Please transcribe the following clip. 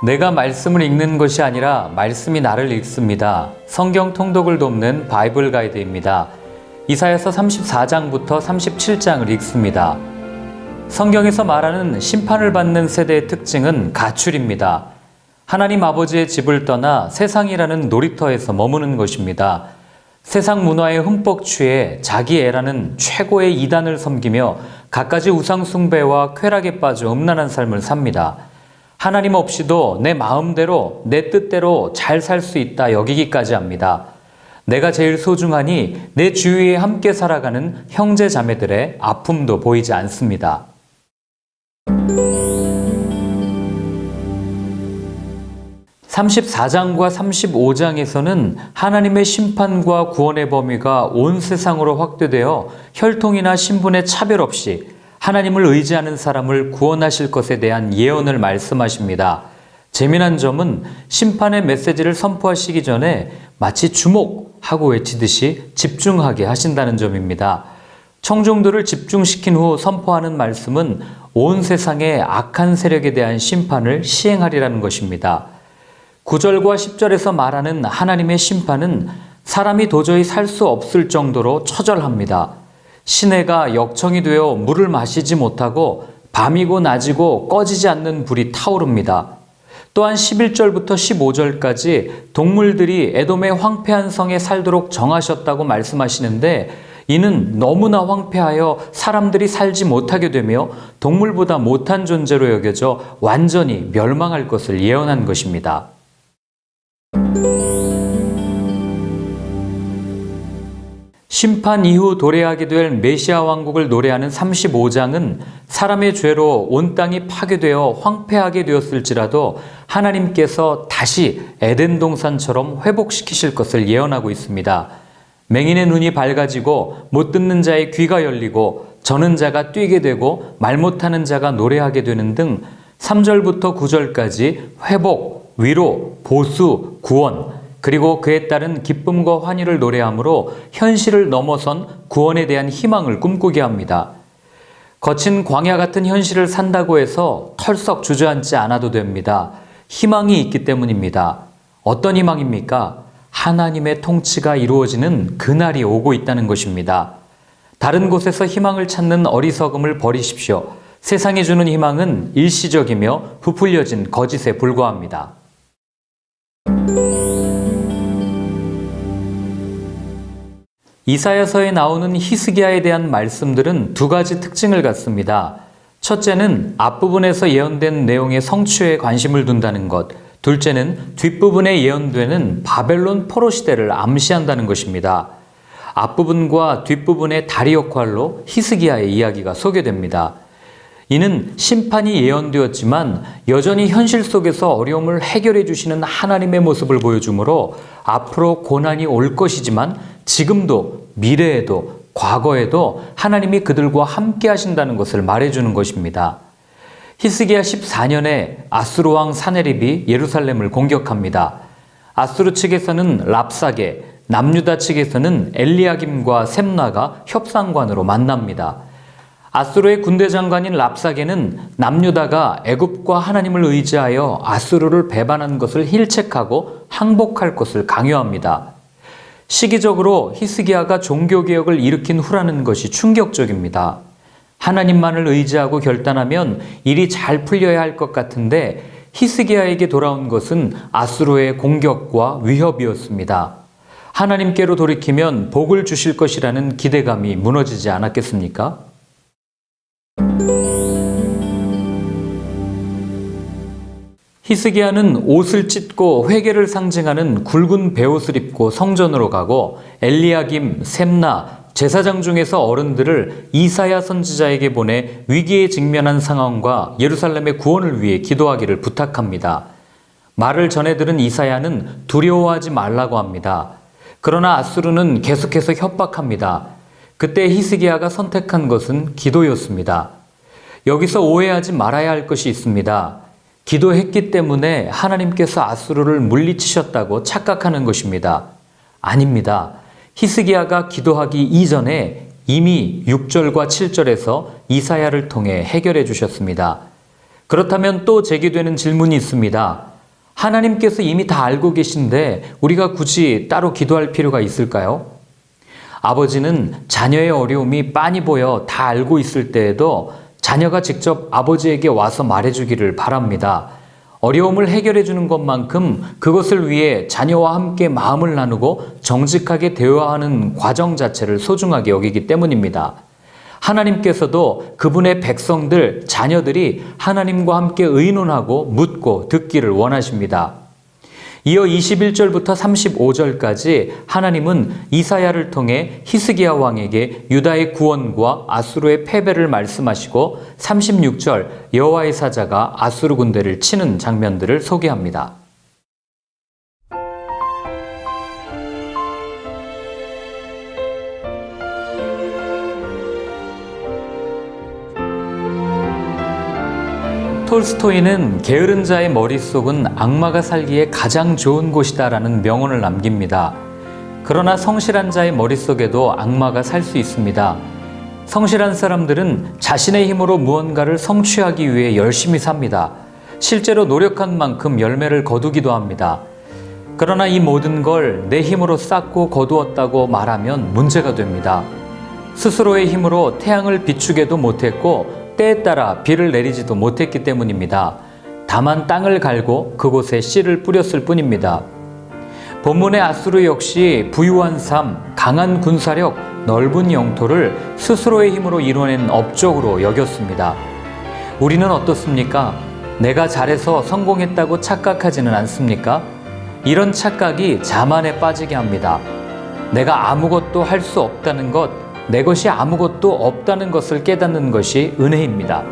내가 말씀을 읽는 것이 아니라 말씀이 나를 읽습니다. 성경 통독을 돕는 바이블 가이드입니다. 이사야서 34장부터 37장을 읽습니다. 성경에서 말하는 심판을 받는 세대의 특징은 가출입니다. 하나님 아버지의 집을 떠나 세상이라는 놀이터에서 머무는 것입니다. 세상 문화에 흠뻑 취해 자기 애라는 최고의 이단을 섬기며 갖가지 우상 숭배와 쾌락에 빠져 음란한 삶을 삽니다. 하나님 없이도 내 마음대로 내 뜻대로 잘 살 수 있다 여기기까지 합니다. 내가 제일 소중하니 내 주위에 함께 살아가는 형제 자매들의 아픔도 보이지 않습니다. (34장과) (35장에서는) 하나님의 심판과 구원의 범위가 온 세상으로 확대되어 혈통이나 신분의 차별 없이 하나님을 의지하는 사람을 구원하실 것에 대한 예언을 말씀하십니다. 재미난 점은 심판의 메시지를 선포하시기 전에 마치 주목하고 외치듯이 집중하게 하신다는 점입니다. 청중들을 집중시킨 후 선포하는 말씀은 온 세상의 악한 세력에 대한 심판을 시행하리라는 것입니다. 9절과 10절에서 말하는 하나님의 심판은 사람이 도저히 살 수 없을 정도로 처절합니다. 시내가 역청이 되어 물을 마시지 못하고 밤이고 낮이고 꺼지지 않는 불이 타오릅니다. 또한 11절부터 15절까지 동물들이 에돔의 황폐한 성에 살도록 정하셨다고 말씀하시는데 이는 너무나 황폐하여 사람들이 살지 못하게 되며 동물보다 못한 존재로 여겨져 완전히 멸망할 것을 예언한 것입니다. 심판 이후 도래하게 될 메시아 왕국을 노래하는 35장은 사람의 죄로 온 땅이 파괴되어 황폐하게 되었을지라도 하나님께서 다시 에덴 동산처럼 회복시키실 것을 예언하고 있습니다. 맹인의 눈이 밝아지고 못 듣는 자의 귀가 열리고 저는 자가 뛰게 되고 말 못하는 자가 노래하게 되는 등 3절부터 9절까지 회복, 위로, 보수, 구원, 그리고 그에 따른 기쁨과 환희를 노래하므로 현실을 넘어선 구원에 대한 희망을 꿈꾸게 합니다. 거친 광야 같은 현실을 산다고 해서 털썩 주저앉지 않아도 됩니다. 희망이 있기 때문입니다. 어떤 희망입니까? 하나님의 통치가 이루어지는 그날이 오고 있다는 것입니다. 다른 곳에서 희망을 찾는 어리석음을 버리십시오. 세상이 주는 희망은 일시적이며 부풀려진 거짓에 불과합니다. 이사야서에 나오는 히스기야에 대한 말씀들은 두 가지 특징을 갖습니다. 첫째는 앞부분에서 예언된 내용의 성취에 관심을 둔다는 것, 둘째는 뒷부분에 예언되는 바벨론 포로 시대를 암시한다는 것입니다. 앞부분과 뒷부분의 다리 역할로 히스기야의 이야기가 소개됩니다. 이는 심판이 예언되었지만 여전히 현실 속에서 어려움을 해결해 주시는 하나님의 모습을 보여주므로 앞으로 고난이 올 것이지만 지금도 미래에도 과거에도 하나님이 그들과 함께 하신다는 것을 말해주는 것입니다. 히스기야 14년에 아수르 왕 사네립이 예루살렘을 공격합니다. 아수르 측에서는 랍사게, 남유다 측에서는 엘리야김과 셈나가 협상관으로 만납니다. 아수르의 군대 장관인 랍사게는 남유다가 애굽과 하나님을 의지하여 아수르를 배반한 것을 힐책하고 항복할 것을 강요합니다. 시기적으로 히스기야가 종교개혁을 일으킨 후라는 것이 충격적입니다. 하나님만을 의지하고 결단하면 일이 잘 풀려야 할 것 같은데 히스기야에게 돌아온 것은 아수르의 공격과 위협이었습니다. 하나님께로 돌이키면 복을 주실 것이라는 기대감이 무너지지 않았겠습니까? 히스기야는 옷을 찢고 회개를 상징하는 굵은 베옷을 입고 성전으로 가고 엘리야김, 셈나, 제사장 중에서 어른들을 이사야 선지자에게 보내 위기에 직면한 상황과 예루살렘의 구원을 위해 기도하기를 부탁합니다. 말을 전해 들은 이사야는 두려워하지 말라고 합니다. 그러나 아수르는 계속해서 협박합니다. 그때 히스기야가 선택한 것은 기도였습니다. 여기서 오해하지 말아야 할 것이 있습니다. 기도했기 때문에 하나님께서 아수르를 물리치셨다고 착각하는 것입니다. 아닙니다. 히스기야가 기도하기 이전에 이미 6절과 7절에서 이사야를 통해 해결해 주셨습니다. 그렇다면 또 제기되는 질문이 있습니다. 하나님께서 이미 다 알고 계신데 우리가 굳이 따로 기도할 필요가 있을까요? 아버지는 자녀의 어려움이 빤히 보여 다 알고 있을 때에도 자녀가 직접 아버지에게 와서 말해주기를 바랍니다. 어려움을 해결해 주는 것만큼 그것을 위해 자녀와 함께 마음을 나누고 정직하게 대화하는 과정 자체를 소중하게 여기기 때문입니다. 하나님께서도 그분의 백성들, 자녀들이 하나님과 함께 의논하고 묻고 듣기를 원하십니다. 이어 21절부터 35절까지 하나님은 이사야를 통해 히스기야 왕에게 유다의 구원과 아수르의 패배를 말씀하시고 36절 여호와의 사자가 아수르 군대를 치는 장면들을 소개합니다. 톨스토이는 게으른 자의 머릿속은 악마가 살기에 가장 좋은 곳이다라는 명언을 남깁니다. 그러나 성실한 자의 머릿속에도 악마가 살 수 있습니다. 성실한 사람들은 자신의 힘으로 무언가를 성취하기 위해 열심히 삽니다. 실제로 노력한 만큼 열매를 거두기도 합니다. 그러나 이 모든 걸 내 힘으로 쌓고 거두었다고 말하면 문제가 됩니다. 스스로의 힘으로 태양을 비추게도 못했고 때에 따라 비를 내리지도 못했기 때문입니다. 다만 땅을 갈고 그곳에 씨를 뿌렸을 뿐입니다. 본문의 아수르 역시 부유한 삶, 강한 군사력, 넓은 영토를 스스로의 힘으로 이뤄낸 업적으로 여겼습니다. 우리는 어떻습니까? 내가 잘해서 성공했다고 착각하지는 않습니까? 이런 착각이 자만에 빠지게 합니다. 내가 아무것도 할 수 없다는 것, 내 것이 아무것도 없다는 것을 깨닫는 것이 은혜입니다.